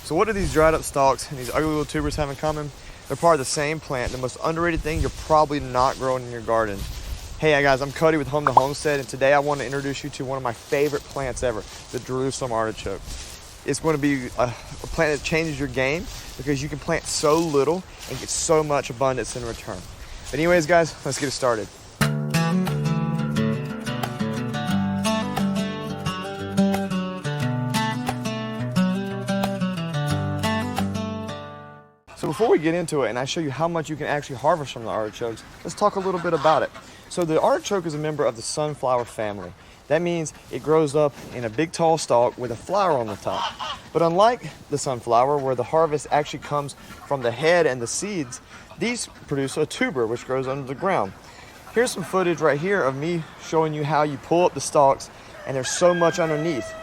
So what do these dried up stalks and these ugly little tubers have in common? They're part of the same plant, the most underrated thing you're probably not growing in your garden. Hey guys, I'm Cody with Homestead, and today I want to introduce you to one of my favorite plants ever, the Jerusalem artichoke. It's going to be a plant that changes your game because you can plant so little and get so much abundance in return. But anyways guys, let's get it started. So before we get into it and I show you how much you can actually harvest from the artichokes, let's talk a little bit about it. So the artichoke is a member of the sunflower family. That means it grows up in a big tall stalk with a flower on the top. But unlike the sunflower, where the harvest actually comes from the head and the seeds, these produce a tuber which grows under the ground. Here's some footage right here of me showing you how you pull up the stalks, and there's so much underneath.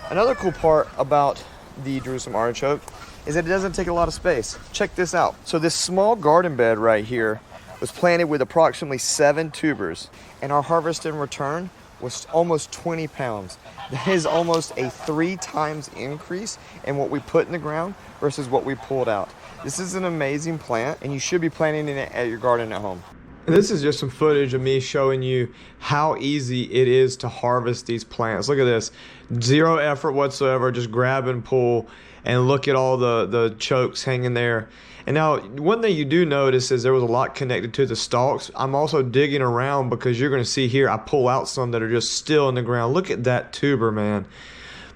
Another cool part about the Jerusalem artichoke is that it doesn't take a lot of space. Check this out. So this small garden bed right here was planted with approximately 7 tubers, and our harvest in return was almost 20 pounds. That is almost a 3 times increase in what we put in the ground versus what we pulled out. This is an amazing plant, and you should be planting it at your garden at home. And this is just some footage of me showing you how easy it is to harvest these plants. Look at this, 0 effort whatsoever, just grab and pull, and look at all the chokes hanging there. And now, one thing you do notice is there was a lot connected to the stalks. I'm also digging around because you're gonna see here, I pull out some that are just still in the ground. Look at that tuber, man.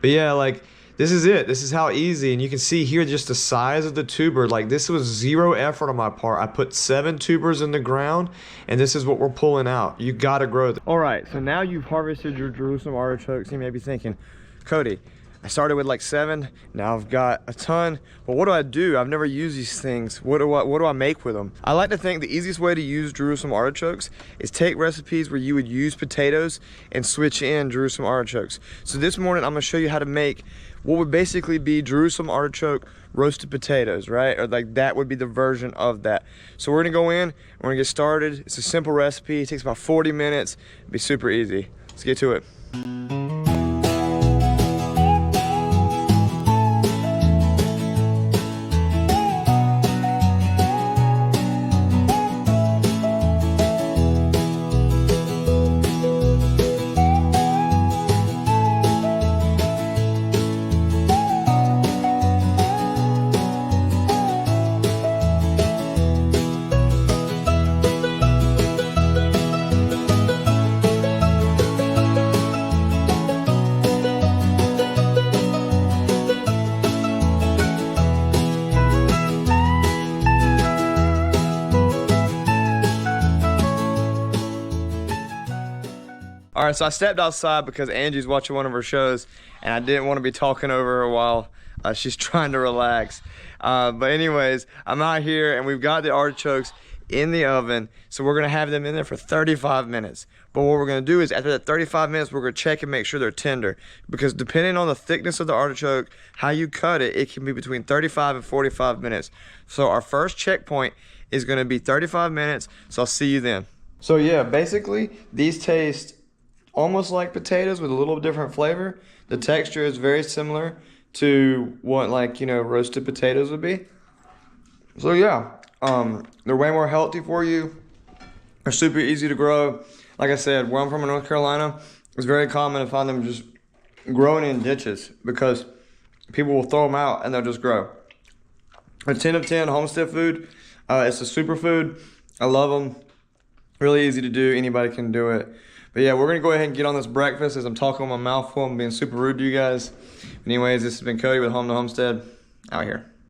But yeah, like, this is it. This is how easy, and you can see here just the size of the tuber. Like, this was 0 effort on my part. I put 7 tubers in the ground, and this is what we're pulling out. You gotta grow them. All right, so now you've harvested your Jerusalem artichokes. You may be thinking, Cody, I started with like 7, now I've got a ton, but what do I do? I've never used these things. What do I make with them? I like to think the easiest way to use Jerusalem artichokes is take recipes where you would use potatoes and switch in Jerusalem artichokes. So this morning I'm gonna show you how to make what would basically be Jerusalem artichoke roasted potatoes, right? Or like that would be the version of that. So we're gonna go in, we're gonna get started. It's a simple recipe, it takes about 40 minutes, it'll be super easy. Let's get to it. All right, so I stepped outside because Angie's watching one of her shows and I didn't want to be talking over her while she's trying to relax. But anyways, I'm out here and we've got the artichokes in the oven. So we're gonna have them in there for 35 minutes. But what we're gonna do is after that 35 minutes, we're gonna check and make sure they're tender. Because depending on the thickness of the artichoke, how you cut it, it can be between 35 and 45 minutes. So our first checkpoint is gonna be 35 minutes. So I'll see you then. So yeah, basically these taste almost like potatoes with a little different flavor. The texture is very similar to what, like, you know, roasted potatoes would be. So yeah, they're way more healthy for you. They're super easy to grow. Like I said, where I'm from in North Carolina, it's very common to find them just growing in ditches because people will throw them out and they'll just grow. A 10 of 10 Homestead food. It's a superfood. I love them. Really easy to do. Anybody can do it. But yeah, we're gonna go ahead and get on this breakfast as I'm talking with my mouth full and being super rude to you guys. Anyways, this has been Cody with Homestead, out here.